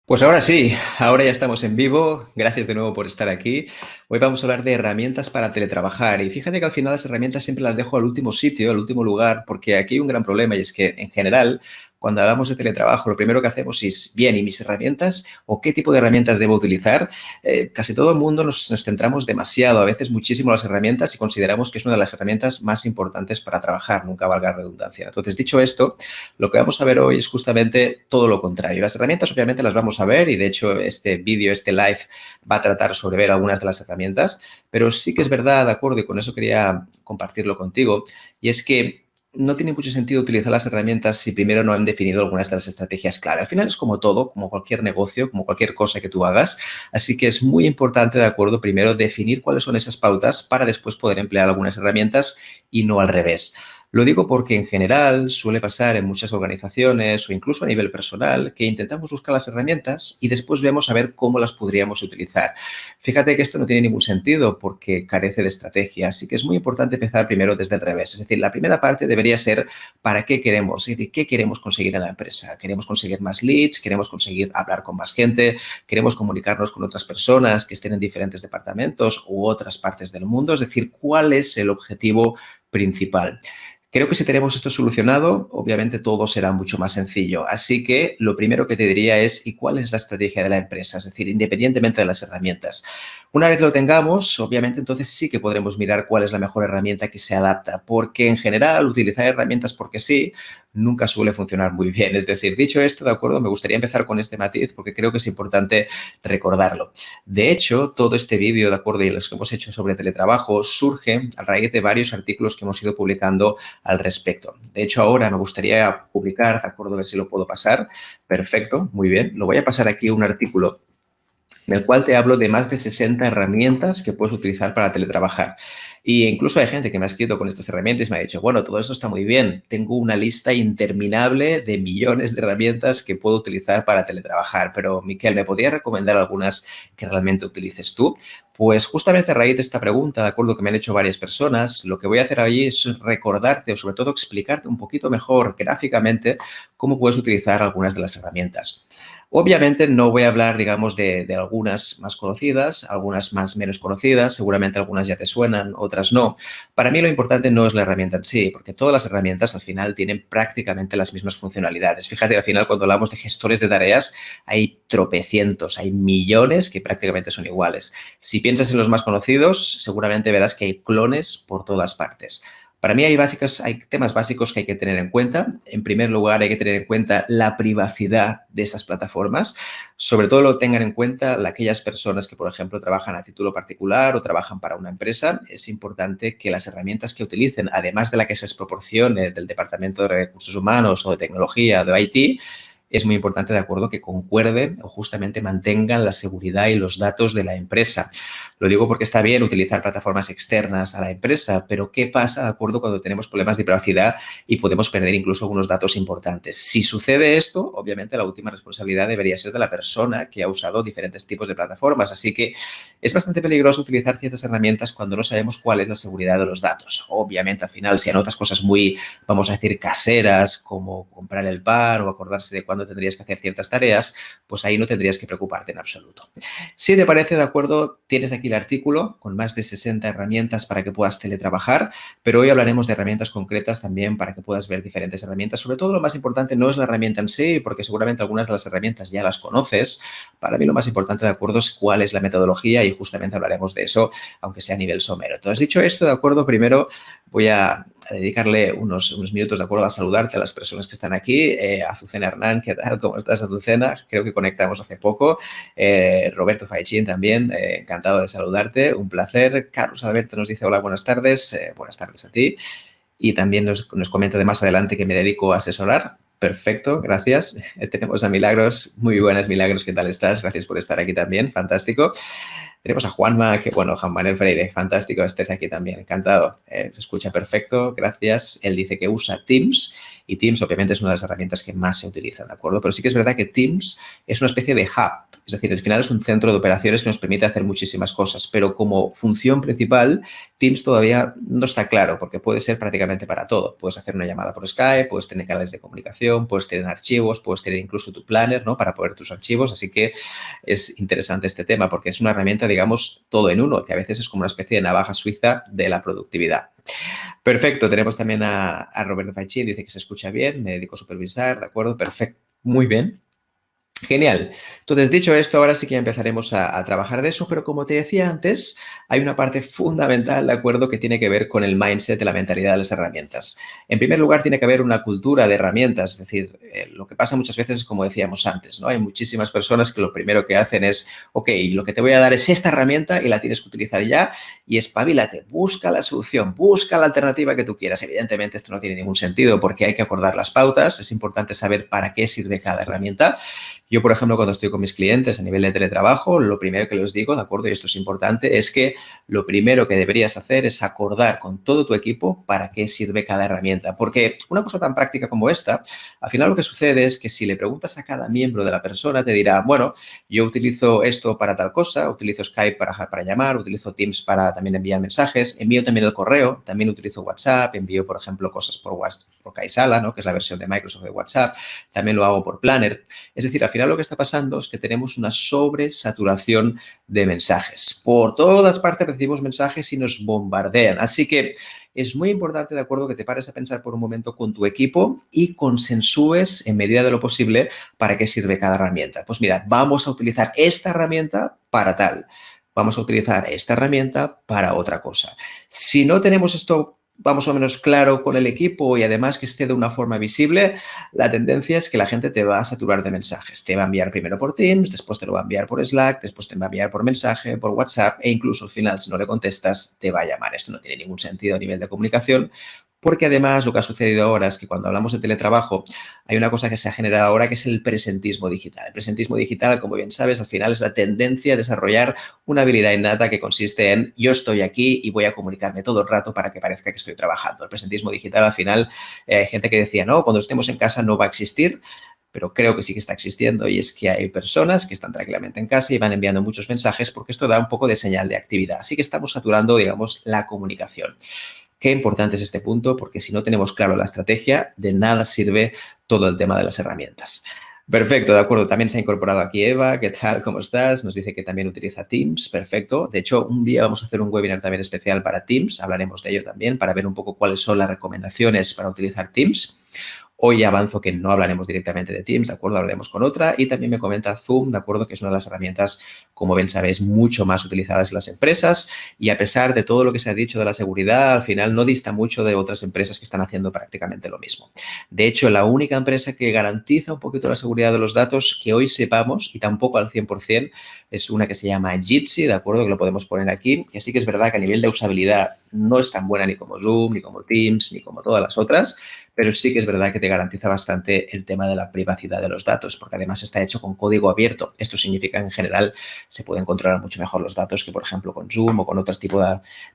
Pues ahora sí, ahora ya estamos en vivo. Gracias de nuevo por estar aquí. Hoy vamos a hablar de herramientas para teletrabajar. Y fíjate que al final las herramientas siempre las dejo al último sitio, al último lugar, porque aquí hay un gran problema y es que en general, cuando hablamos de teletrabajo, lo primero que hacemos es, bien, ¿y mis herramientas? ¿O qué tipo de herramientas debo utilizar? Casi todo el mundo nos centramos demasiado, a veces muchísimo en las herramientas y consideramos que es una de las herramientas más importantes para trabajar, nunca valga la redundancia. Entonces, dicho esto, lo que vamos a ver hoy es justamente todo lo contrario. Las herramientas obviamente las vamos a ver y de hecho este vídeo, este live va a tratar sobre ver algunas de las herramientas, pero sí que es verdad, de acuerdo, y con eso quería compartirlo contigo, y es que no tiene mucho sentido utilizar las herramientas si primero no han definido algunas de las estrategias clave. Al final es como todo, como cualquier negocio, como cualquier cosa que tú hagas. Así que es muy importante, de acuerdo, primero definir cuáles son esas pautas para después poder emplear algunas herramientas y no al revés. Lo digo porque en general suele pasar en muchas organizaciones o incluso a nivel personal que intentamos buscar las herramientas y después vemos a ver cómo las podríamos utilizar. Fíjate que esto no tiene ningún sentido porque carece de estrategia, así que es muy importante empezar primero desde el revés. Es decir, la primera parte debería ser para qué queremos, es decir, qué queremos conseguir en la empresa. ¿Queremos conseguir más leads? ¿Queremos conseguir hablar con más gente? ¿Queremos comunicarnos con otras personas que estén en diferentes departamentos u otras partes del mundo? Es decir, ¿cuál es el objetivo principal? Creo que si tenemos esto solucionado, obviamente todo será mucho más sencillo. Así que lo primero que te diría es, ¿y cuál es la estrategia de la empresa? Es decir, independientemente de las herramientas. Una vez lo tengamos, obviamente entonces sí que podremos mirar cuál es la mejor herramienta que se adapta, porque en general utilizar herramientas porque sí nunca suele funcionar muy bien. Es decir, dicho esto, de acuerdo, me gustaría empezar con este matiz porque creo que es importante recordarlo. De hecho, todo este vídeo, de acuerdo, y los que hemos hecho sobre teletrabajo surge a raíz de varios artículos que hemos ido publicando al respecto. De hecho, ahora me gustaría publicar, de acuerdo, a ver si lo puedo pasar. Perfecto, muy bien. Lo voy a pasar aquí a un artículo en el cual te hablo de más de 60 herramientas que puedes utilizar para teletrabajar. Y incluso hay gente que me ha escrito con estas herramientas y me ha dicho, bueno, todo eso está muy bien, tengo una lista interminable de millones de herramientas que puedo utilizar para teletrabajar, pero Miquel, ¿me podrías recomendar algunas que realmente utilices tú? Pues justamente a raíz de esta pregunta, de acuerdo que me han hecho varias personas, lo que voy a hacer ahí es recordarte o sobre todo explicarte un poquito mejor gráficamente cómo puedes utilizar algunas de las herramientas. Obviamente no voy a hablar, digamos, de algunas más conocidas, algunas más menos conocidas, seguramente algunas ya te suenan, otras no. Para mí lo importante no es la herramienta en sí, porque todas las herramientas al final tienen prácticamente las mismas funcionalidades. Fíjate, al final cuando hablamos de gestores de tareas hay tropecientos, hay millones que prácticamente son iguales. Si piensas en los más conocidos, seguramente verás que hay clones por todas partes. Para mí hay temas básicos que hay que tener en cuenta. En primer lugar, hay que tener en cuenta la privacidad de esas plataformas. Sobre todo lo tengan en cuenta aquellas personas que, por ejemplo, trabajan a título particular o trabajan para una empresa. Es importante que las herramientas que utilicen, además de la que se les proporcione del Departamento de Recursos Humanos o de Tecnología, de IT, es muy importante, de acuerdo, que concuerden o justamente mantengan la seguridad y los datos de la empresa. Lo digo porque está bien utilizar plataformas externas a la empresa, pero ¿qué pasa, de acuerdo, cuando tenemos problemas de privacidad y podemos perder incluso algunos datos importantes? Si sucede esto, obviamente la última responsabilidad debería ser de la persona que ha usado diferentes tipos de plataformas. Así que es bastante peligroso utilizar ciertas herramientas cuando no sabemos cuál es la seguridad de los datos. Obviamente, al final, si anotas cosas muy, vamos a decir, caseras, como comprar el pan o acordarse de cuándo tendrías que hacer ciertas tareas, pues ahí no tendrías que preocuparte en absoluto. Si te parece, de acuerdo, tienes aquí el artículo con más de 60 herramientas para que puedas teletrabajar, pero hoy hablaremos de herramientas concretas también para que puedas ver diferentes herramientas. Sobre todo, lo más importante no es la herramienta en sí, porque seguramente algunas de las herramientas ya las conoces. Para mí lo más importante, de acuerdo, es cuál es la metodología y justamente hablaremos de eso, aunque sea a nivel somero. Entonces, dicho esto, de acuerdo, primero voy a dedicarle unos minutos, de acuerdo, a saludarte a las personas que están aquí. Azucena Hernán, ¿qué tal? ¿Cómo estás, Azucena? Creo que conectamos hace poco. Roberto Faichín también, encantado de saludarte, un placer. Carlos Alberto nos dice hola, buenas tardes a ti. Y también nos comenta de más adelante que me dedico a asesorar. Perfecto, gracias. Tenemos a Milagros, muy buenas Milagros, ¿qué tal estás? Gracias por estar aquí también, fantástico. Tenemos a Juanma, que bueno, Juan Manuel Freire, fantástico, estés aquí también, encantado. Se escucha perfecto, gracias. Él dice que usa Teams y Teams obviamente es una de las herramientas que más se utilizan, ¿de acuerdo? Pero sí que es verdad que Teams es una especie de hub, es decir, al final es un centro de operaciones que nos permite hacer muchísimas cosas, pero como función principal, Teams todavía no está claro porque puede ser prácticamente para todo. Puedes hacer una llamada por Skype, puedes tener canales de comunicación, puedes tener archivos, puedes tener incluso tu planner, ¿no? Para poner tus archivos, así que es interesante este tema porque es una herramienta, digamos, todo en uno, que a veces es como una especie de navaja suiza de la productividad. Perfecto, tenemos también a Roberto Faichi, dice que se escucha bien, me dedico a supervisar, ¿de acuerdo? Perfecto, muy bien. Genial. Entonces, dicho esto, ahora sí que ya empezaremos a trabajar de eso, pero como te decía antes, hay una parte fundamental, ¿de acuerdo?, que tiene que ver con el mindset de la mentalidad de las herramientas. En primer lugar, tiene que haber una cultura de herramientas, es decir, lo que pasa muchas veces es como decíamos antes, ¿no? Hay muchísimas personas que lo primero que hacen es, ok, lo que te voy a dar es esta herramienta y la tienes que utilizar ya y espabilate, busca la solución, busca la alternativa que tú quieras. Evidentemente, esto no tiene ningún sentido porque hay que acordar las pautas, es importante saber para qué sirve cada herramienta. Yo, por ejemplo, cuando estoy con mis clientes a nivel de teletrabajo, lo primero que les digo, ¿de acuerdo? Y esto es importante, es que lo primero que deberías hacer es acordar con todo tu equipo para qué sirve cada herramienta. Porque una cosa tan práctica como esta, al final lo que sucede es que si le preguntas a cada miembro de la persona, te dirá, bueno, yo utilizo esto para tal cosa, utilizo Skype para llamar, utilizo Teams para también enviar mensajes, envío también el correo, también utilizo WhatsApp, envío, por ejemplo, cosas por WhatsApp, por Kaisala, ¿no? Que es la versión de Microsoft de WhatsApp, también lo hago por Planner. Es decir, al final lo que está pasando es que tenemos una sobresaturación de mensajes. Por todas partes recibimos mensajes y nos bombardean. Así que es muy importante, de acuerdo, que te pares a pensar por un momento con tu equipo y consensúes en medida de lo posible para qué sirve cada herramienta. Pues mira, vamos a utilizar esta herramienta para tal. Vamos a utilizar esta herramienta para otra cosa. Si no tenemos esto vamos o menos claro con el equipo y además que esté de una forma visible, la tendencia es que la gente te va a saturar de mensajes. Te va a enviar primero por Teams, después te lo va a enviar por Slack, después te va a enviar por mensaje, por WhatsApp e incluso al final, si no le contestas, te va a llamar. Esto no tiene ningún sentido a nivel de comunicación porque además lo que ha sucedido ahora es que cuando hablamos de teletrabajo hay una cosa que se ha generado ahora que es el presentismo digital. El presentismo digital, como bien sabes, al final es la tendencia a desarrollar una habilidad innata que consiste en yo estoy aquí y voy a comunicarme todo el rato para que parezca que estoy trabajando. El presentismo digital al final hay gente que decía, no, cuando estemos en casa no va a existir, pero creo que sí que está existiendo y es que hay personas que están tranquilamente en casa y van enviando muchos mensajes porque esto da un poco de señal de actividad. Así que estamos saturando, digamos, la comunicación. Qué importante es este punto porque si no tenemos claro la estrategia, de nada sirve todo el tema de las herramientas. Perfecto, de acuerdo. También se ha incorporado aquí Eva. ¿Qué tal? ¿Cómo estás? Nos dice que también utiliza Teams. Perfecto. De hecho, un día vamos a hacer un webinar también especial para Teams. Hablaremos de ello también para ver un poco cuáles son las recomendaciones para utilizar Teams. Hoy avanzo que no hablaremos directamente de Teams, ¿de acuerdo? Hablaremos con otra y también me comenta Zoom, ¿de acuerdo? Que es una de las herramientas, como bien sabéis, mucho más utilizadas en las empresas y a pesar de todo lo que se ha dicho de la seguridad, al final no dista mucho de otras empresas que están haciendo prácticamente lo mismo. De hecho, la única empresa que garantiza un poquito la seguridad de los datos que hoy sepamos y tampoco al 100% es una que se llama Jitsi, ¿de acuerdo? Que lo podemos poner aquí. Y así que es verdad que a nivel de usabilidad no es tan buena ni como Zoom, ni como Teams, ni como todas las otras, pero sí que es verdad que te garantiza bastante el tema de la privacidad de los datos, porque además está hecho con código abierto. Esto significa que en general se pueden controlar mucho mejor los datos que, por ejemplo, con Zoom o con otros tipos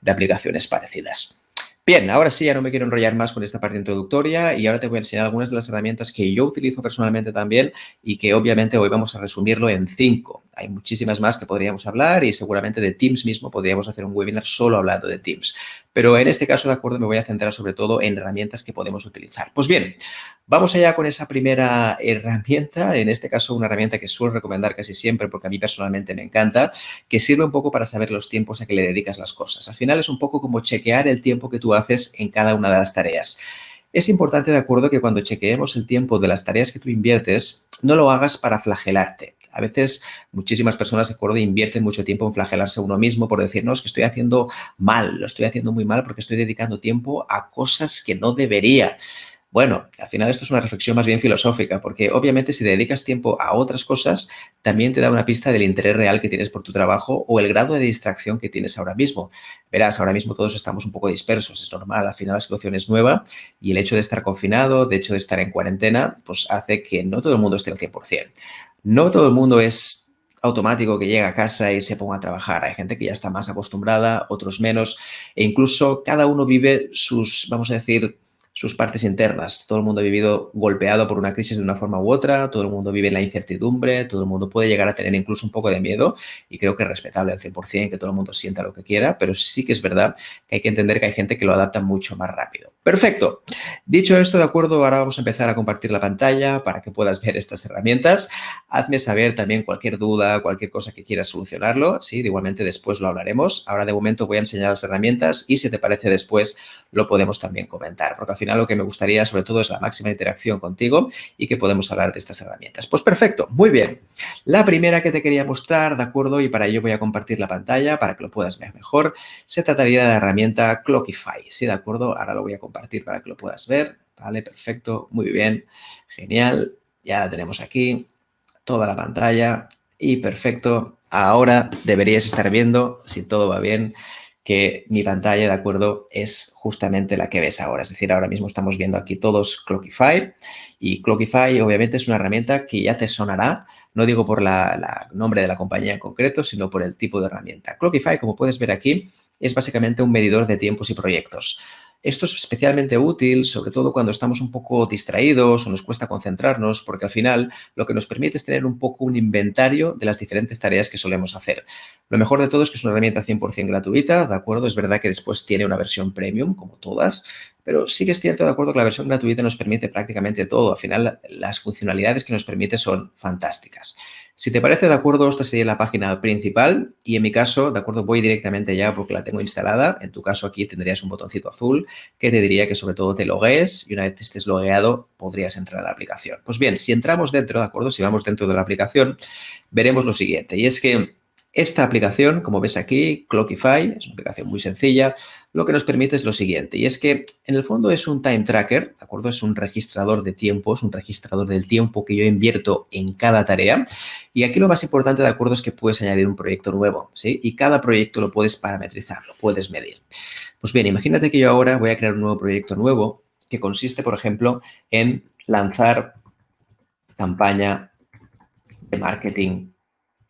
de aplicaciones parecidas. Bien, ahora sí, ya no me quiero enrollar más con esta parte introductoria y ahora te voy a enseñar algunas de las herramientas que yo utilizo personalmente también y que obviamente hoy vamos a resumirlo en 5. Hay muchísimas más que podríamos hablar y seguramente de Teams mismo podríamos hacer un webinar solo hablando de Teams. Pero en este caso, de acuerdo, me voy a centrar sobre todo en herramientas que podemos utilizar. Pues bien, vamos allá con esa primera herramienta, en este caso una herramienta que suelo recomendar casi siempre porque a mí personalmente me encanta, que sirve un poco para saber los tiempos a que le dedicas las cosas. Al final es un poco como chequear el tiempo que tú haces en cada una de las tareas. Es importante, de acuerdo, que cuando chequeemos el tiempo de las tareas que tú inviertes, no lo hagas para flagelarte. A veces muchísimas personas, de acuerdo, invierten mucho tiempo en flagelarse a uno mismo por decir, no, es que estoy haciendo mal, lo estoy haciendo muy mal porque estoy dedicando tiempo a cosas que no debería. Bueno, al final esto es una reflexión más bien filosófica, porque obviamente si dedicas tiempo a otras cosas, también te da una pista del interés real que tienes por tu trabajo o el grado de distracción que tienes ahora mismo. Verás, ahora mismo todos estamos un poco dispersos, es normal, al final la situación es nueva y el hecho de estar confinado, de hecho de estar en cuarentena, pues hace que no todo el mundo esté al 100%. No todo el mundo es automático que llega a casa y se ponga a trabajar. Hay gente que ya está más acostumbrada, otros menos, e incluso cada uno vive sus, vamos a decir, sus partes internas. Todo el mundo ha vivido golpeado por una crisis de una forma u otra, todo el mundo vive en la incertidumbre, todo el mundo puede llegar a tener incluso un poco de miedo y creo que es respetable al 100% que todo el mundo sienta lo que quiera, pero sí que es verdad que hay que entender que hay gente que lo adapta mucho más rápido. Perfecto. Dicho esto, de acuerdo, ahora vamos a empezar a compartir la pantalla para que puedas ver estas herramientas. Hazme saber también cualquier duda, cualquier cosa que quieras solucionarlo. Sí, igualmente después lo hablaremos. Ahora de momento voy a enseñar las herramientas y si te parece después lo podemos también comentar, porque al final lo que me gustaría sobre todo es la máxima interacción contigo y que podemos hablar de estas herramientas. Pues perfecto, muy bien. La primera que te quería mostrar, de acuerdo, y para ello voy a compartir la pantalla para que lo puedas ver mejor, se trataría de la herramienta Clockify. Sí, de acuerdo, ahora lo voy a compartir para que lo puedas ver. Vale, perfecto, muy bien, genial. Ya la tenemos aquí, toda la pantalla y perfecto. Ahora deberías estar viendo, si todo va bien, que mi pantalla, de acuerdo, es justamente la que ves ahora. Es decir, ahora mismo estamos viendo aquí todos Clockify y Clockify obviamente es una herramienta que ya te sonará, no digo por el nombre de la compañía en concreto, sino por el tipo de herramienta. Clockify, como puedes ver aquí, es básicamente un medidor de tiempos y proyectos. Esto es especialmente útil, sobre todo cuando estamos un poco distraídos o nos cuesta concentrarnos, porque al final lo que nos permite es tener un poco un inventario de las diferentes tareas que solemos hacer. Lo mejor de todo es que es una herramienta 100% gratuita, ¿de acuerdo? Es verdad que después tiene una versión premium, como todas, pero sí que es cierto, de acuerdo, que la versión gratuita nos permite prácticamente todo. Al final, las funcionalidades que nos permite son fantásticas. Si te parece, de acuerdo, esta sería la página principal y en mi caso, de acuerdo, voy directamente ya porque la tengo instalada. En tu caso aquí tendrías un botoncito azul que te diría que sobre todo te loguees y una vez estés logueado podrías entrar a la aplicación. Pues bien, si entramos dentro, de acuerdo, si vamos dentro de la aplicación, veremos lo siguiente y es que esta aplicación, como ves aquí, Clockify, es una aplicación muy sencilla, lo que nos permite es lo siguiente, y es que en el fondo es un time tracker, ¿de acuerdo? Es un registrador de tiempo, es un registrador del tiempo que yo invierto en cada tarea, y aquí lo más importante, ¿de acuerdo?, es que puedes añadir un proyecto nuevo, ¿sí? Y cada proyecto lo puedes parametrizar, lo puedes medir. Pues bien, imagínate que yo ahora voy a crear un nuevo proyecto nuevo que consiste, por ejemplo, en lanzar campaña de marketing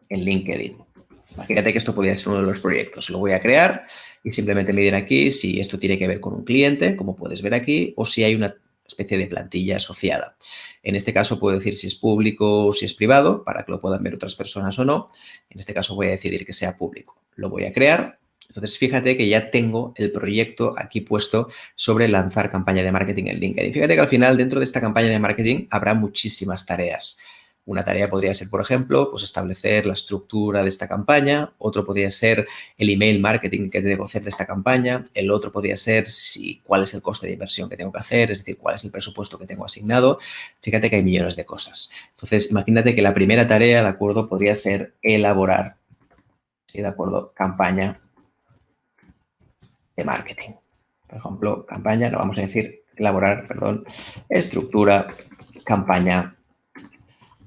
en LinkedIn. Imagínate que esto podría ser uno de los proyectos. Lo voy a crear y simplemente medir aquí si esto tiene que ver con un cliente, como puedes ver aquí, o si hay una especie de plantilla asociada. En este caso puedo decir si es público o si es privado, para que lo puedan ver otras personas o no. En este caso voy a decidir que sea público. Lo voy a crear. Entonces, fíjate que ya tengo el proyecto aquí puesto sobre lanzar campaña de marketing en LinkedIn. Fíjate que al final, dentro de esta campaña de marketing, habrá muchísimas tareas. Una tarea podría ser, por ejemplo, pues establecer la estructura de esta campaña. Otro podría ser el email marketing que debo hacer de esta campaña. El otro podría ser cuál es el coste de inversión que tengo que hacer, es decir, cuál es el presupuesto que tengo asignado. Fíjate que hay millones de cosas. Entonces, imagínate que la primera tarea, ¿de acuerdo?, podría ser elaborar, ¿sí?, de acuerdo, campaña de marketing. Por ejemplo, campaña, no vamos a decir elaborar, perdón, estructura, campaña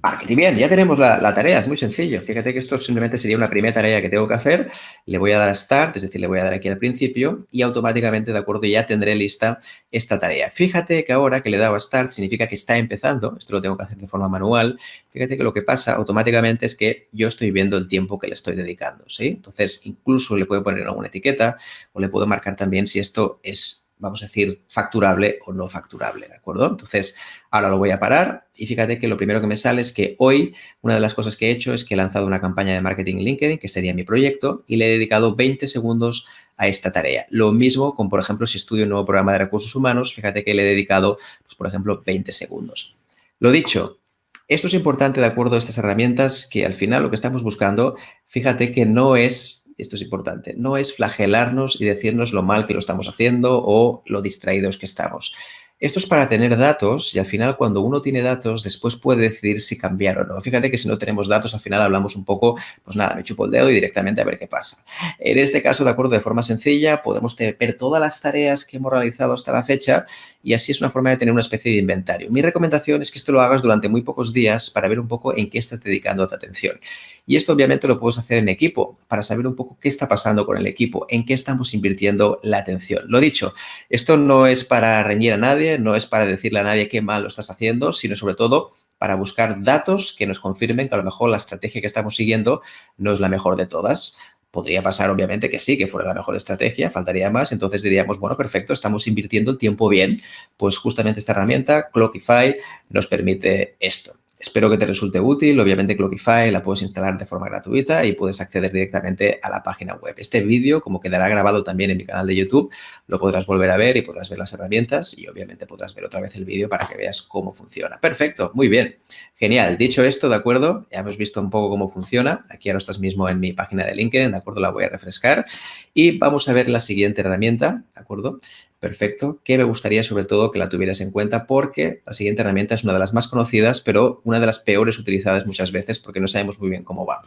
marketing. Bien, ya tenemos la tarea, es muy sencillo. Fíjate que esto simplemente sería una primera tarea que tengo que hacer. Le voy a dar a Start, es decir, le voy a dar aquí al principio y automáticamente, de acuerdo, ya tendré lista esta tarea. Fíjate que ahora que le he dado a Start significa que está empezando. Esto lo tengo que hacer de forma manual. Fíjate que lo que pasa automáticamente es que yo estoy viendo el tiempo que le estoy dedicando, ¿sí? Entonces, incluso le puedo poner alguna etiqueta o le puedo marcar también si esto es, vamos a decir, facturable o no facturable, ¿de acuerdo? Entonces, ahora lo voy a parar y fíjate que lo primero que me sale es que hoy una de las cosas que he hecho es que he lanzado una campaña de marketing en LinkedIn, que sería mi proyecto, y le he dedicado 20 segundos a esta tarea. Lo mismo con, por ejemplo, si estudio un nuevo programa de recursos humanos, fíjate que le he dedicado, pues, por ejemplo, 20 segundos. Lo dicho, esto es importante, de acuerdo a estas herramientas, que al final lo que estamos buscando, fíjate que no es, esto es importante, no es flagelarnos y decirnos lo mal que lo estamos haciendo o lo distraídos que estamos. Esto es para tener datos y al final cuando uno tiene datos después puede decidir si cambiar o no. Fíjate que si no tenemos datos al final hablamos un poco, pues nada, me chupo el dedo y directamente a ver qué pasa. En este caso, de acuerdo, de forma sencilla, podemos ver todas las tareas que hemos realizado hasta la fecha y así es una forma de tener una especie de inventario. Mi recomendación es que esto lo hagas durante muy pocos días para ver un poco en qué estás dedicando tu atención. Y esto obviamente lo puedes hacer en equipo para saber un poco qué está pasando con el equipo, en qué estamos invirtiendo la atención. Lo dicho, esto no es para reñir a nadie, no es para decirle a nadie qué mal lo estás haciendo, sino sobre todo para buscar datos que nos confirmen que a lo mejor la estrategia que estamos siguiendo no es la mejor de todas. Podría pasar, obviamente, que sí, que fuera la mejor estrategia, faltaría más. Entonces diríamos, bueno, perfecto, estamos invirtiendo el tiempo bien. Pues justamente esta herramienta, Clockify, nos permite esto. Espero que te resulte útil. Obviamente, Clockify la puedes instalar de forma gratuita y puedes acceder directamente a la página web. Este vídeo, como quedará grabado también en mi canal de YouTube, lo podrás volver a ver y podrás ver las herramientas y obviamente podrás ver otra vez el vídeo para que veas cómo funciona. Perfecto, muy bien. Genial. Dicho esto, ¿de acuerdo? Ya hemos visto un poco cómo funciona. Aquí ahora estás mismo en mi página de LinkedIn, ¿de acuerdo? La voy a refrescar y vamos a ver la siguiente herramienta, ¿de acuerdo? Perfecto, que me gustaría sobre todo que la tuvieras en cuenta porque la siguiente herramienta es una de las más conocidas, pero una de las peores utilizadas muchas veces porque no sabemos muy bien cómo va.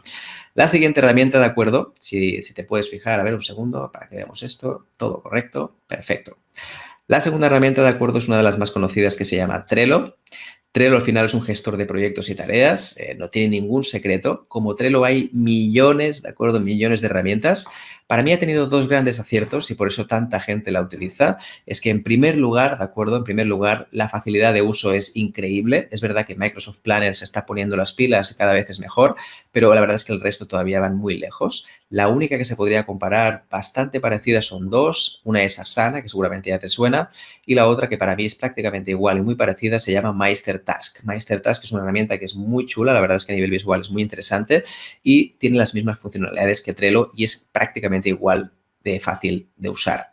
La siguiente herramienta, ¿de acuerdo? Si te puedes fijar, a ver un segundo para que veamos esto, todo correcto, perfecto. La segunda herramienta, de acuerdo, es una de las más conocidas que se llama Trello. Trello al final es un gestor de proyectos y tareas, no tiene ningún secreto. Como Trello hay millones, ¿de acuerdo? Millones de herramientas. Para mí ha tenido dos grandes aciertos y por eso tanta gente la utiliza. Es que en primer lugar, ¿de acuerdo? En primer lugar, la facilidad de uso es increíble. Es verdad que Microsoft Planner se está poniendo las pilas y cada vez es mejor, pero la verdad es que el resto todavía van muy lejos. La única que se podría comparar bastante parecida son dos. Una es Asana, que seguramente ya te suena, y la otra que para mí es prácticamente igual y muy parecida se llama MeisterTask. MeisterTask es una herramienta que es muy chula, la verdad es que a nivel visual es muy interesante y tiene las mismas funcionalidades que Trello y es prácticamente igual de fácil de usar.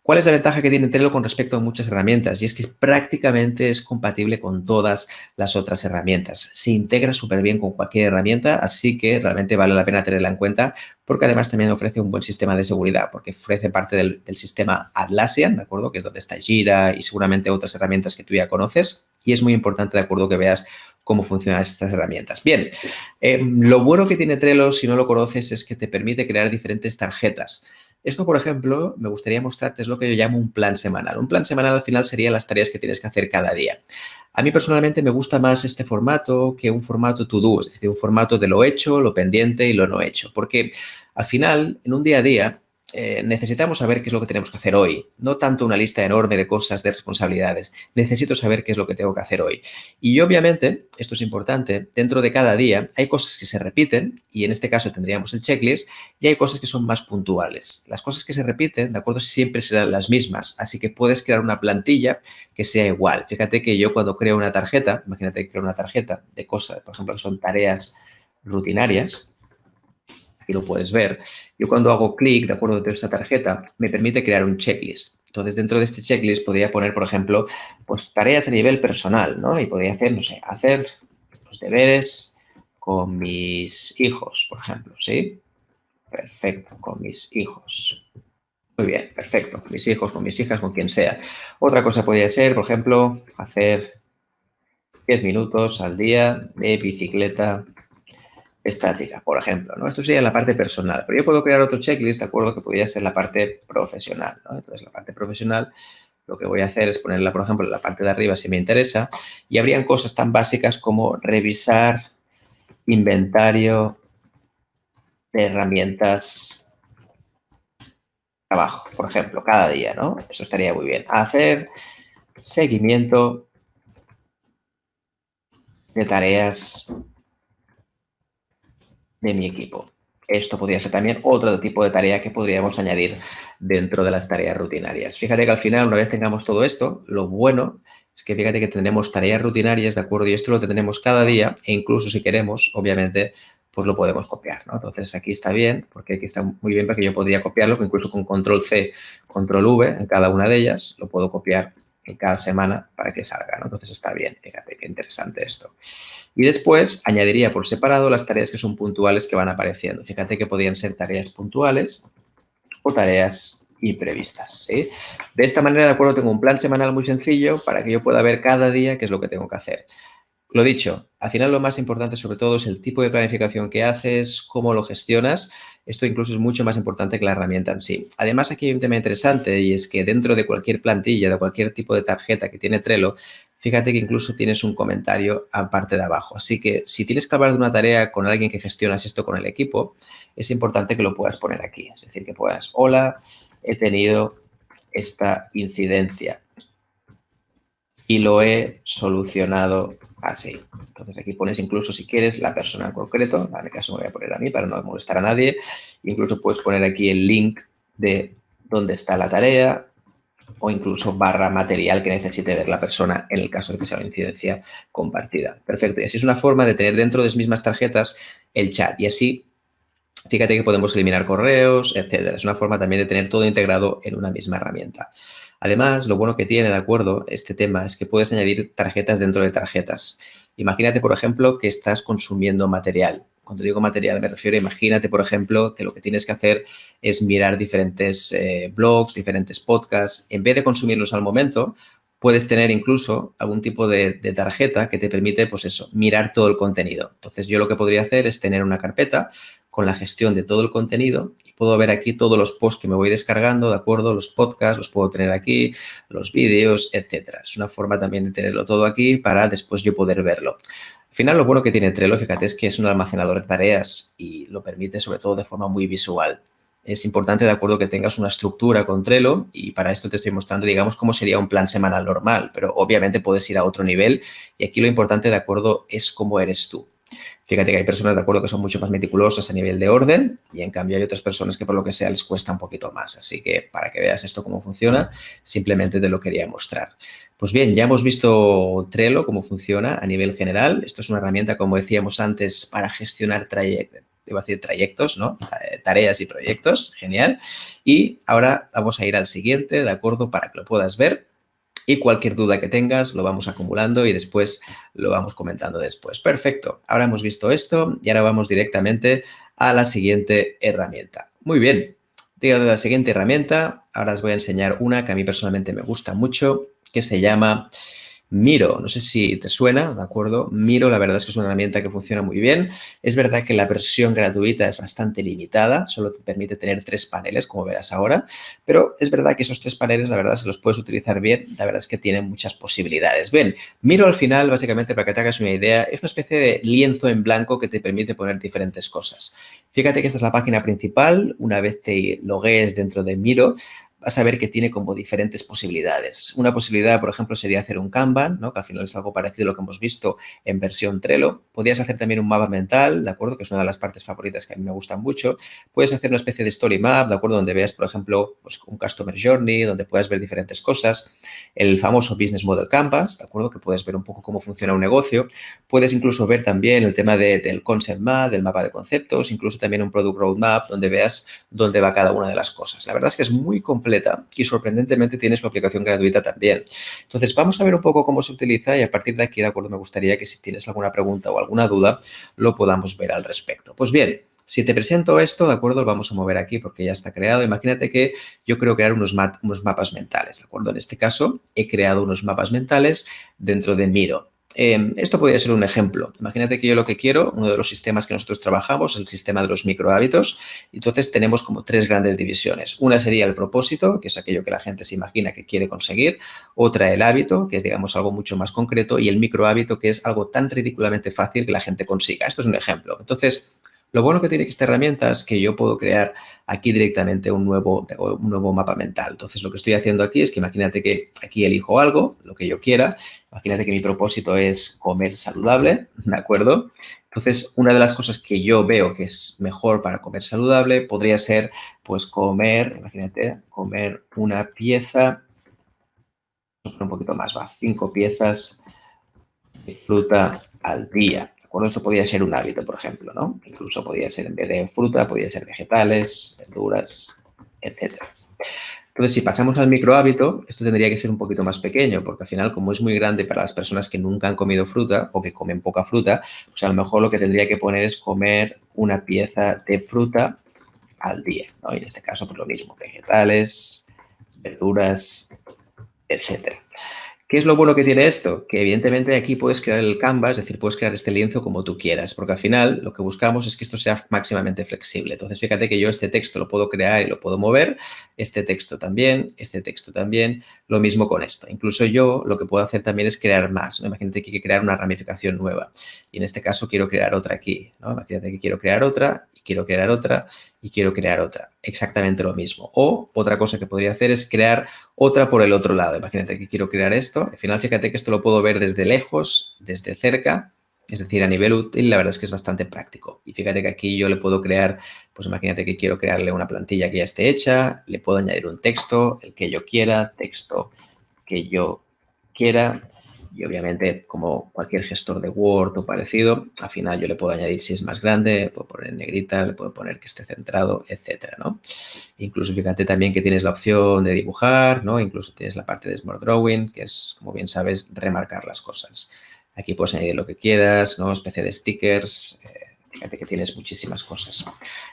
¿Cuál es la ventaja que tiene Trello con respecto a muchas herramientas? Y es que prácticamente es compatible con todas las otras herramientas. Se integra súper bien con cualquier herramienta, así que realmente vale la pena tenerla en cuenta porque además también ofrece un buen sistema de seguridad, porque ofrece parte del sistema Atlassian, ¿de acuerdo? Que es donde está Jira y seguramente otras herramientas que tú ya conoces. Y es muy importante, ¿de acuerdo?, que veas cómo funcionan estas herramientas. Bien, lo bueno que tiene Trello, si no lo conoces, es que te permite crear diferentes tarjetas. Esto, por ejemplo, me gustaría mostrarte, es lo que yo llamo un plan semanal. Un plan semanal al final serían las tareas que tienes que hacer cada día. A mí personalmente me gusta más este formato que un formato to-do, es decir, un formato de lo hecho, lo pendiente y lo no hecho. Porque al final, en un día a día, necesitamos saber qué es lo que tenemos que hacer hoy. No tanto una lista enorme de cosas, de responsabilidades. Necesito saber qué es lo que tengo que hacer hoy. Y obviamente, esto es importante, dentro de cada día hay cosas que se repiten y en este caso tendríamos el checklist y hay cosas que son más puntuales. Las cosas que se repiten, ¿de acuerdo? Siempre serán las mismas. Así que puedes crear una plantilla que sea igual. Fíjate que yo cuando creo una tarjeta, imagínate que creo una tarjeta de cosas, por ejemplo, que son tareas rutinarias, aquí lo puedes ver. Yo cuando hago clic, de acuerdo, dentro de esta tarjeta, me permite crear un checklist. Entonces, dentro de este checklist podría poner, por ejemplo, pues tareas a nivel personal, ¿no? Y podría hacer, no sé, hacer los deberes con mis hijos, por ejemplo, ¿sí? Perfecto, con mis hijos. Muy bien, perfecto. Con mis hijos, con mis hijas, con quien sea. Otra cosa podría ser, por ejemplo, hacer 10 minutos al día de bicicleta estática, por ejemplo, ¿no? Esto sería la parte personal, pero yo puedo crear otro checklist, ¿de acuerdo? Que podría ser la parte profesional, ¿no? Entonces, la parte profesional, lo que voy a hacer es ponerla, por ejemplo, en la parte de arriba si me interesa, y habrían cosas tan básicas como revisar inventario de herramientas de trabajo, por ejemplo, cada día, ¿no? Eso estaría muy bien. Hacer seguimiento de tareas de mi equipo. Esto podría ser también otro tipo de tarea que podríamos añadir dentro de las tareas rutinarias. Fíjate que al final, una vez tengamos todo esto, lo bueno es que fíjate que tendremos tareas rutinarias, ¿de acuerdo? Y esto lo tendremos cada día e incluso si queremos, obviamente, pues lo podemos copiar, ¿no? Entonces, aquí está bien, porque aquí está muy bien porque yo podría copiarlo, que incluso con control C, control V en cada una de ellas, lo puedo copiar en cada semana para que salga, ¿no? Entonces, está bien. Fíjate qué interesante esto. Y después añadiría por separado las tareas que son puntuales que van apareciendo. Fíjate que podrían ser tareas puntuales o tareas imprevistas, ¿sí? De esta manera, de acuerdo, tengo un plan semanal muy sencillo para que yo pueda ver cada día qué es lo que tengo que hacer. Lo dicho, al final lo más importante sobre todo es el tipo de planificación que haces, cómo lo gestionas. Esto incluso es mucho más importante que la herramienta en sí. Además, aquí hay un tema interesante y es que dentro de cualquier plantilla, de cualquier tipo de tarjeta que tiene Trello, fíjate que incluso tienes un comentario aparte de abajo. Así que si tienes que hablar de una tarea con alguien que gestionas esto con el equipo, es importante que lo puedas poner aquí. Es decir, que puedas, hola, he tenido esta incidencia. y lo he solucionado así. Entonces aquí pones incluso si quieres la persona en concreto, en el caso me voy a poner a mí para no molestar a nadie, incluso puedes poner aquí el link de dónde está la tarea o incluso barra material que necesite ver la persona en el caso de que sea una incidencia compartida. Perfecto, y así es una forma de tener dentro de las mismas tarjetas el chat y así fíjate que podemos eliminar correos, etcétera. Es una forma también de tener todo integrado en una misma herramienta. Además, lo bueno que tiene, de acuerdo, este tema es que puedes añadir tarjetas dentro de tarjetas. Imagínate, por ejemplo, que estás consumiendo material. Cuando digo material me refiero, imagínate, por ejemplo, que lo que tienes que hacer es mirar diferentes blogs, diferentes podcasts. En vez de consumirlos al momento, puedes tener incluso algún tipo de tarjeta que te permite, pues eso, mirar todo el contenido. Entonces, yo lo que podría hacer es tener una carpeta con la gestión de todo el contenido y puedo ver aquí todos los posts que me voy descargando, ¿de acuerdo? Los podcasts los puedo tener aquí, los vídeos, etcétera. Es una forma también de tenerlo todo aquí para después yo poder verlo. Al final, lo bueno que tiene Trello, fíjate, es que es un almacenador de tareas y lo permite sobre todo de forma muy visual. Es importante, de acuerdo, que tengas una estructura con Trello y para esto te estoy mostrando, digamos, cómo sería un plan semanal normal, pero obviamente puedes ir a otro nivel y aquí lo importante, de acuerdo, es cómo eres tú. Fíjate que hay personas, de acuerdo, que son mucho más meticulosas a nivel de orden y en cambio hay otras personas que por lo que sea les cuesta un poquito más. Así que para que veas esto cómo funciona, simplemente te lo quería mostrar. Pues bien, ya hemos visto Trello, cómo funciona a nivel general. Esto es una herramienta, como decíamos antes, para gestionar trayectos, ¿no? Tareas y proyectos. Genial. Y ahora vamos a ir al siguiente, ¿de acuerdo? Para que lo puedas ver. Y cualquier duda que tengas lo vamos acumulando y después lo vamos comentando después. Perfecto. Ahora hemos visto esto y ahora vamos directamente a la siguiente herramienta. Muy bien. Llegado a la siguiente herramienta, ahora os voy a enseñar una que a mí personalmente me gusta mucho, que se llama Miro. No sé si te suena, ¿de acuerdo? Miro, la verdad es que es una herramienta que funciona muy bien. Es verdad que la versión gratuita es bastante limitada, solo te permite tener 3 paneles, como verás ahora, pero es verdad que esos 3 paneles, la verdad es que los puedes utilizar bien, la verdad es que tienen muchas posibilidades. Bien, Miro al final, básicamente, para que te hagas una idea, es una especie de lienzo en blanco que te permite poner diferentes cosas. Fíjate que esta es la página principal. Una vez te loguees dentro de Miro, vas a ver que tiene como diferentes posibilidades. Una posibilidad, por ejemplo, sería hacer un Kanban, ¿no? Que al final es algo parecido a lo que hemos visto en versión Trello. Podrías hacer también un mapa mental, ¿de acuerdo? Que es una de las partes favoritas que a mí me gustan mucho. Puedes hacer una especie de story map, ¿de acuerdo? Donde veas, por ejemplo, pues un customer journey, donde puedas ver diferentes cosas. El famoso Business Model Canvas, ¿de acuerdo? Que puedes ver un poco cómo funciona un negocio. Puedes incluso ver también el tema del concept map, del mapa de conceptos, incluso también un product roadmap, donde veas dónde va cada una de las cosas. La verdad es que es muy completa y sorprendentemente tiene su aplicación gratuita también. Entonces, vamos a ver un poco cómo se utiliza y a partir de aquí, de acuerdo, me gustaría que si tienes alguna pregunta o alguna duda, lo podamos ver al respecto. Pues bien, si te presento esto, ¿de acuerdo? Lo vamos a mover aquí porque ya está creado. Imagínate que yo quiero crear unos mapas mentales, ¿de acuerdo? En este caso, he creado unos mapas mentales dentro de Miro. Esto podría ser un ejemplo. Imagínate que yo lo que quiero, uno de los sistemas que nosotros trabajamos, el sistema de los microhábitos, entonces tenemos como 3 grandes divisiones. Una sería el propósito, que es aquello que la gente se imagina que quiere conseguir. Otra, el hábito, que es, digamos, algo mucho más concreto. Y el microhábito, que es algo tan ridículamente fácil que la gente consiga. Esto es un ejemplo. Entonces, lo bueno que tiene esta herramienta es que yo puedo crear aquí directamente un nuevo mapa mental. Entonces, lo que estoy haciendo aquí es que imagínate que aquí elijo algo, lo que yo quiera. Imagínate que mi propósito es comer saludable, ¿de acuerdo? Entonces, una de las cosas que yo veo que es mejor para comer saludable podría ser, pues, imagínate, comer una pieza, un poquito más, 5 piezas de fruta al día. ¿De acuerdo? Esto podría ser un hábito, por ejemplo, ¿no? Incluso podría ser, en vez de fruta, podría ser vegetales, verduras, etcétera. Entonces, si pasamos al microhábito, esto tendría que ser un poquito más pequeño, porque al final, como es muy grande para las personas que nunca han comido fruta o que comen poca fruta, pues a lo mejor lo que tendría que poner es comer una pieza de fruta al día, ¿no? Y en este caso, pues lo mismo, vegetales, verduras, etcétera. ¿Qué es lo bueno que tiene esto? Que evidentemente aquí puedes crear el canvas, es decir, puedes crear este lienzo como tú quieras, porque al final lo que buscamos es que esto sea máximamente flexible. Entonces, fíjate que yo este texto lo puedo crear y lo puedo mover, este texto también, lo mismo con esto. Incluso yo lo que puedo hacer también es crear más, ¿no? Imagínate que hay que crear una ramificación nueva y en este caso quiero crear otra aquí, ¿no? Imagínate que quiero crear otra y quiero crear otra y quiero crear otra. Exactamente lo mismo. O otra cosa que podría hacer es crear otra por el otro lado. Imagínate que quiero crear esto. Al final, fíjate que esto lo puedo ver desde lejos, desde cerca. Es decir, a nivel útil, la verdad es que es bastante práctico. Y fíjate que aquí yo le puedo crear, pues imagínate que quiero crearle una plantilla que ya esté hecha, le puedo añadir un texto, el que yo quiera, texto que yo quiera. Y obviamente, como cualquier gestor de Word o parecido, al final yo le puedo añadir si es más grande, le puedo poner en negrita, le puedo poner que esté centrado, etcétera, ¿no? Incluso fíjate también que tienes la opción de dibujar, ¿no? Incluso tienes la parte de Smart Drawing, que es, como bien sabes, remarcar las cosas. Aquí puedes añadir lo que quieras, ¿no? Especie de stickers. Fíjate que tienes muchísimas cosas.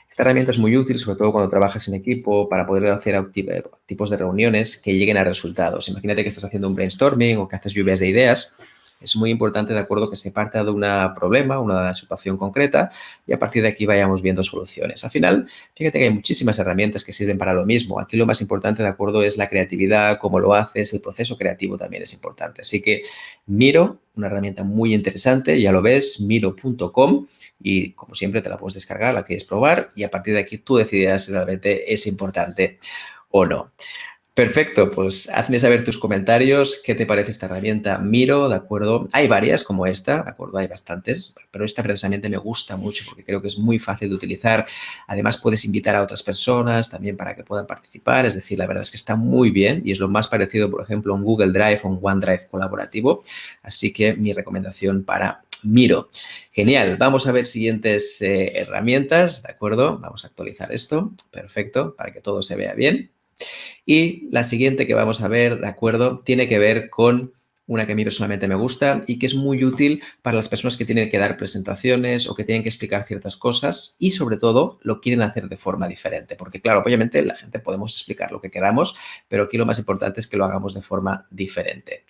Esta herramienta es muy útil, sobre todo cuando trabajas en equipo, para poder hacer tipos de reuniones que lleguen a resultados. Imagínate que estás haciendo un brainstorming o que haces lluvias de ideas. Es muy importante, de acuerdo, que se parta de un problema, una situación concreta y a partir de aquí vayamos viendo soluciones. Al final, fíjate que hay muchísimas herramientas que sirven para lo mismo. Aquí lo más importante, de acuerdo, es la creatividad, cómo lo haces, el proceso creativo también es importante. Así que Miro, una herramienta muy interesante, ya lo ves, miro.com y como siempre te la puedes descargar, la quieres probar y a partir de aquí tú decidirás si realmente es importante o no. Perfecto, pues hazme saber tus comentarios, qué te parece esta herramienta Miro, ¿de acuerdo? Hay varias como esta, ¿de acuerdo? Hay bastantes, pero esta precisamente me gusta mucho porque creo que es muy fácil de utilizar. Además, puedes invitar a otras personas también para que puedan participar, es decir, la verdad es que está muy bien y es lo más parecido, por ejemplo, a un Google Drive o un OneDrive colaborativo. Así que mi recomendación para Miro. Genial, vamos a ver siguientes herramientas, ¿de acuerdo? Vamos a actualizar esto, perfecto, para que todo se vea bien. Y la siguiente que vamos a ver, ¿de acuerdo? Tiene que ver con una que a mí personalmente me gusta y que es muy útil para las personas que tienen que dar presentaciones o que tienen que explicar ciertas cosas y, sobre todo, lo quieren hacer de forma diferente. Porque, claro, obviamente la gente podemos explicar lo que queramos, pero aquí lo más importante es que lo hagamos de forma diferente.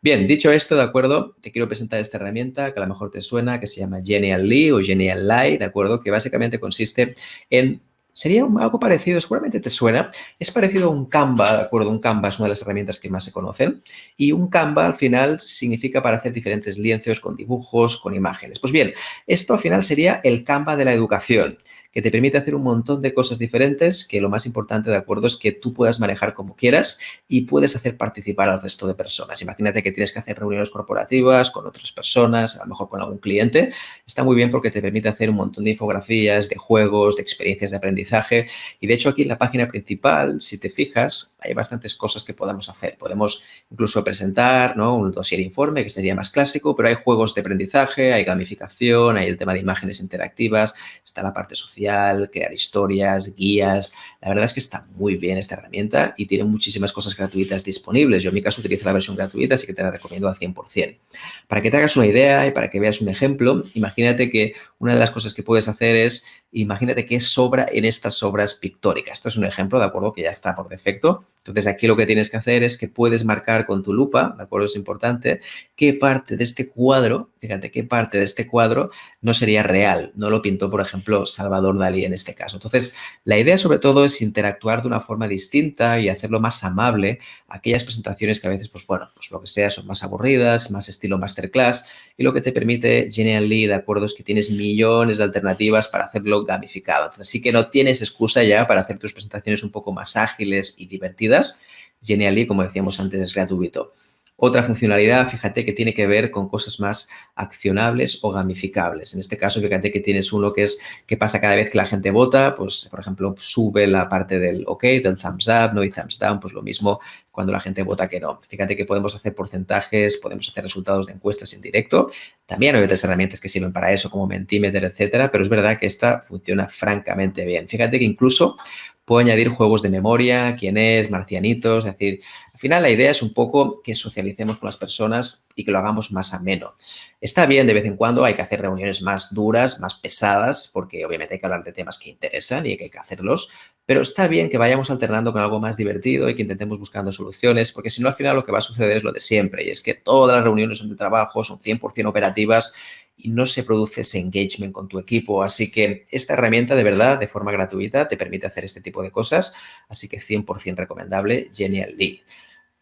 Bien, dicho esto, ¿de acuerdo? Te quiero presentar esta herramienta que a lo mejor te suena, que se llama Genially o Genially, ¿de acuerdo? Que básicamente consiste en... Sería algo parecido, seguramente te suena. Es parecido a un Canva, ¿de acuerdo? Un Canva es una de las herramientas que más se conocen. Y un Canva, al final, significa para hacer diferentes lienzos con dibujos, con imágenes. Pues bien, esto al final sería el Canva de la educación, que te permite hacer un montón de cosas diferentes, que lo más importante, ¿de acuerdo?, es que tú puedas manejar como quieras y puedes hacer participar al resto de personas. Imagínate que tienes que hacer reuniones corporativas con otras personas, a lo mejor con algún cliente. Está muy bien porque te permite hacer un montón de infografías, de juegos, de experiencias de aprendizaje. Y de hecho aquí en la página principal, si te fijas, hay bastantes cosas que podemos hacer. Podemos incluso presentar, ¿no?, un dossier informe, que sería más clásico, pero hay juegos de aprendizaje, hay gamificación, hay el tema de imágenes interactivas, está la parte social, crear historias, guías. La verdad es que está muy bien esta herramienta y tiene muchísimas cosas gratuitas disponibles. Yo en mi caso utilizo la versión gratuita, así que te la recomiendo al 100%. Para que te hagas una idea y para que veas un ejemplo, imagínate que una de las cosas que puedes hacer es, imagínate qué sobra en estas obras pictóricas. Esto es un ejemplo, ¿de acuerdo?, que ya está por defecto. Entonces, aquí lo que tienes que hacer es que puedes marcar con tu lupa, ¿de acuerdo? Es importante, qué parte de este cuadro, fíjate, qué parte de este cuadro no sería real. No lo pintó, por ejemplo, Salvador Dalí en este caso. Entonces, la idea sobre todo es interactuar de una forma distinta y hacerlo más amable a aquellas presentaciones que a veces, pues bueno, pues lo que sea, son más aburridas, más estilo masterclass y lo que te permite Genially, ¿de acuerdo?, es que tienes millones de alternativas para hacerlo gamificado. Entonces, sí que no tienes excusa ya para hacer tus presentaciones un poco más ágiles y divertidas. Genially, como decíamos antes, es gratuito. Otra funcionalidad, fíjate, que tiene que ver con cosas más accionables o gamificables. En este caso, fíjate que tienes uno que es qué pasa cada vez que la gente vota, pues, por ejemplo, sube la parte del OK, del thumbs up, ¿no?, y thumbs down, pues lo mismo cuando la gente vota que no. Fíjate que podemos hacer porcentajes, podemos hacer resultados de encuestas en directo. También hay otras herramientas que sirven para eso, como Mentimeter, etcétera, pero es verdad que esta funciona francamente bien. Fíjate que incluso puedo añadir juegos de memoria, quién es, marcianitos, es decir, al final la idea es un poco que socialicemos con las personas y que lo hagamos más ameno. Está bien de vez en cuando, hay que hacer reuniones más duras, más pesadas, porque obviamente hay que hablar de temas que interesan y que hay que hacerlos, pero está bien que vayamos alternando con algo más divertido y que intentemos buscando soluciones, porque si no al final lo que va a suceder es lo de siempre y es que todas las reuniones son de trabajo, son 100% operativas y no se produce ese engagement con tu equipo. Así que esta herramienta, de verdad, de forma gratuita, te permite hacer este tipo de cosas. Así que 100% recomendable, Genially.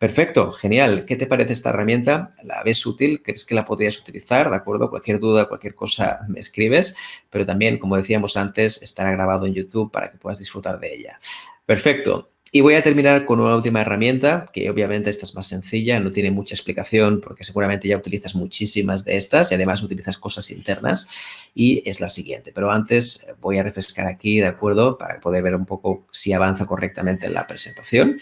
Perfecto, genial. ¿Qué te parece esta herramienta? ¿La ves útil? ¿Crees que la podrías utilizar? ¿De acuerdo? Cualquier duda, cualquier cosa me escribes, pero también, como decíamos antes, estará grabado en YouTube para que puedas disfrutar de ella. Perfecto. Y voy a terminar con una última herramienta, que obviamente esta es más sencilla, no tiene mucha explicación porque seguramente ya utilizas muchísimas de estas y además utilizas cosas internas y es la siguiente. Pero antes voy a refrescar aquí, ¿de acuerdo? Para poder ver un poco si avanza correctamente en la presentación.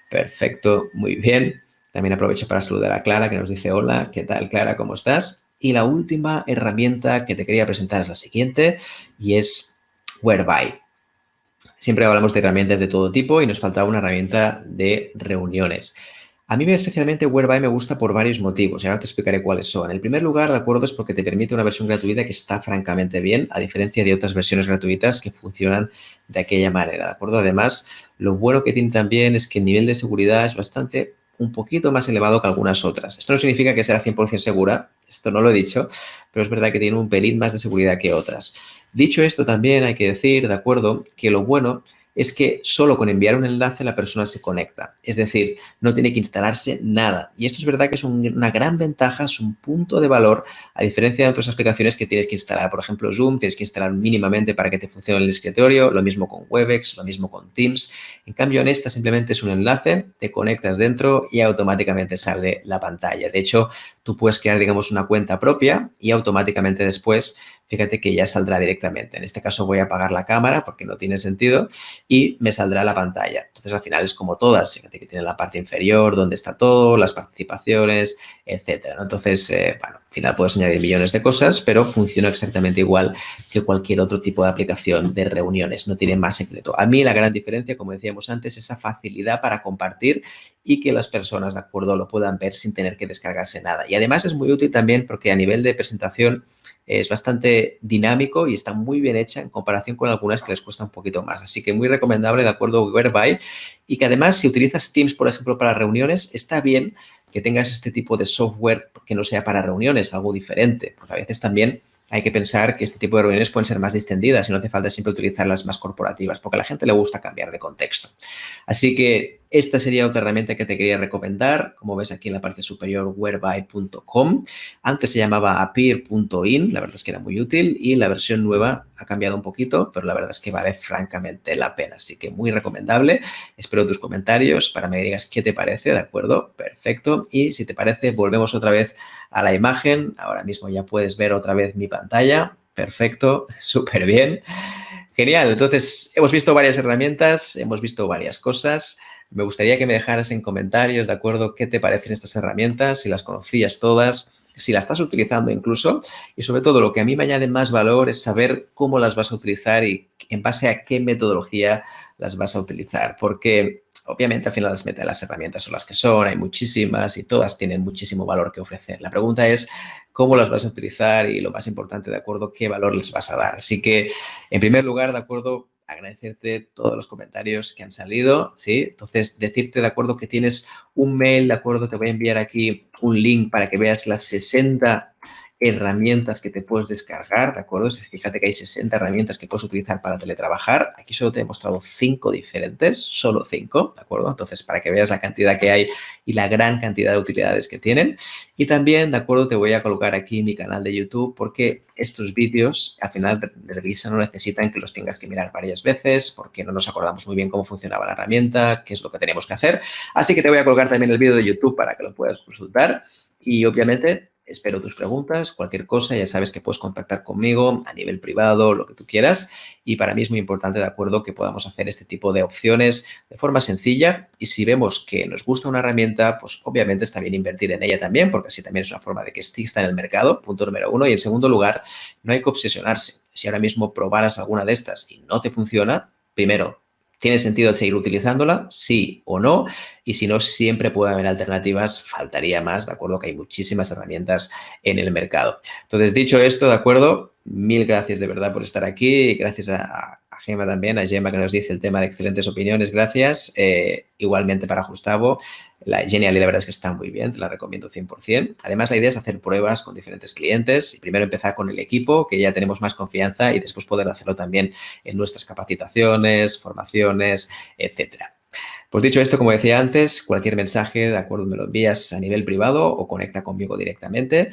Perfecto, muy bien. También aprovecho para saludar a Clara que nos dice hola, ¿qué tal Clara? ¿Cómo estás? Y la última herramienta que te quería presentar es la siguiente y es Whereby. Siempre hablamos de herramientas de todo tipo y nos faltaba una herramienta de reuniones. A mí especialmente Whereby me gusta por varios motivos y ahora te explicaré cuáles son. En primer lugar, de acuerdo, es porque te permite una versión gratuita que está francamente bien, a diferencia de otras versiones gratuitas que funcionan de aquella manera, ¿de acuerdo? Además, lo bueno que tiene también es que el nivel de seguridad es bastante, un poquito más elevado que algunas otras. Esto no significa que sea 100% segura, esto no lo he dicho, pero es verdad que tiene un pelín más de seguridad que otras. Dicho esto, también hay que decir, de acuerdo, que lo bueno es que solo con enviar un enlace la persona se conecta. Es decir, no tiene que instalarse nada. Y esto es verdad que es una gran ventaja, es un punto de valor, a diferencia de otras aplicaciones que tienes que instalar. Por ejemplo, Zoom tienes que instalar mínimamente para que te funcione el escritorio, lo mismo con Webex, lo mismo con Teams. En cambio, en esta simplemente es un enlace, te conectas dentro y automáticamente sale la pantalla. De hecho, tú puedes crear, digamos, una cuenta propia y automáticamente después, fíjate que ya saldrá directamente. En este caso voy a apagar la cámara porque no tiene sentido y me saldrá la pantalla. Entonces, al final es como todas. Fíjate que tiene la parte inferior donde está todo, las participaciones, etcétera, ¿no? Entonces, bueno, al final puedes añadir millones de cosas, pero funciona exactamente igual que cualquier otro tipo de aplicación de reuniones. No tiene más secreto. A mí la gran diferencia, como decíamos antes, es esa facilidad para compartir y que las personas, de acuerdo, lo puedan ver sin tener que descargarse nada. Y además es muy útil también porque a nivel de presentación es bastante dinámico y está muy bien hecha en comparación con algunas que les cuesta un poquito más. Así que muy recomendable, de acuerdo, Whereby. Y que además, si utilizas Teams, por ejemplo, para reuniones, está bien que tengas este tipo de software que no sea para reuniones, algo diferente, porque a veces también hay que pensar que este tipo de reuniones pueden ser más distendidas y no hace falta siempre utilizar las más corporativas, porque a la gente le gusta cambiar de contexto. Así que esta sería otra herramienta que te quería recomendar. Como ves aquí en la parte superior, whereby.com. Antes se llamaba appear.in, la verdad es que era muy útil y la versión nueva ha cambiado un poquito, pero la verdad es que vale francamente la pena. Así que muy recomendable. Espero tus comentarios para que me digas qué te parece, ¿de acuerdo? Perfecto. Y si te parece, volvemos otra vez a la imagen. Ahora mismo ya puedes ver otra vez mi pantalla. Perfecto, súper bien. Genial, entonces hemos visto varias herramientas, hemos visto varias cosas. Me gustaría que me dejaras en comentarios, ¿de acuerdo? ¿Qué te parecen estas herramientas? Si las conocías todas, si las estás utilizando incluso. Y sobre todo, lo que a mí me añade más valor es saber cómo las vas a utilizar y en base a qué metodología las vas a utilizar. Porque obviamente al final las herramientas son las que son, hay muchísimas y todas tienen muchísimo valor que ofrecer. La pregunta es cómo las vas a utilizar y lo más importante, ¿de acuerdo? ¿Qué valor les vas a dar? Así que, en primer lugar, ¿de acuerdo? Agradecerte todos los comentarios que han salido, ¿sí? Entonces, decirte, ¿de acuerdo? Que tienes un mail, ¿de acuerdo? Te voy a enviar aquí un link para que veas las 60 herramientas que te puedes descargar, ¿de acuerdo? Fíjate que hay 60 herramientas que puedes utilizar para teletrabajar. Aquí solo te he mostrado 5 diferentes, solo 5, ¿de acuerdo? Entonces, para que veas la cantidad que hay y la gran cantidad de utilidades que tienen. Y también, ¿de acuerdo? Te voy a colocar aquí mi canal de YouTube porque estos vídeos, al final de revisa, no necesitan que los tengas que mirar varias veces porque no nos acordamos muy bien cómo funcionaba la herramienta, qué es lo que tenemos que hacer. Así que te voy a colocar también el vídeo de YouTube para que lo puedas consultar. Y, obviamente, espero tus preguntas, cualquier cosa, ya sabes que puedes contactar conmigo a nivel privado, lo que tú quieras. Y para mí es muy importante, de acuerdo, que podamos hacer este tipo de opciones de forma sencilla. Y si vemos que nos gusta una herramienta, pues obviamente está bien invertir en ella también, porque así también es una forma de que exista en el mercado, punto número uno. Y en segundo lugar, no hay que obsesionarse. Si ahora mismo probaras alguna de estas y no te funciona, primero, ¿tiene sentido seguir utilizándola? Sí o no. Y si no, siempre puede haber alternativas. Faltaría más, ¿de acuerdo? Que hay muchísimas herramientas en el mercado. Entonces, dicho esto, ¿de acuerdo? Mil gracias de verdad por estar aquí. Gracias a Gemma también, a Gemma que nos dice el tema de excelentes opiniones. Gracias. Igualmente para Gustavo. La Genial, y la verdad es que está muy bien, te la recomiendo 100%. Además, la idea es hacer pruebas con diferentes clientes y primero empezar con el equipo, que ya tenemos más confianza, y después poder hacerlo también en nuestras capacitaciones, formaciones, etcétera. Pues dicho esto, como decía antes, cualquier mensaje, de acuerdo, me lo envías a nivel privado o conecta conmigo directamente.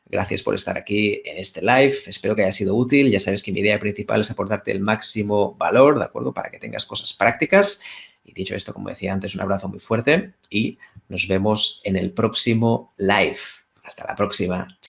Gracias por estar aquí en este live. Espero que haya sido útil. Ya sabes que mi idea principal es aportarte el máximo valor, ¿de acuerdo? Para que tengas cosas prácticas. Y dicho esto, como decía antes, un abrazo muy fuerte y nos vemos en el próximo live. Hasta la próxima.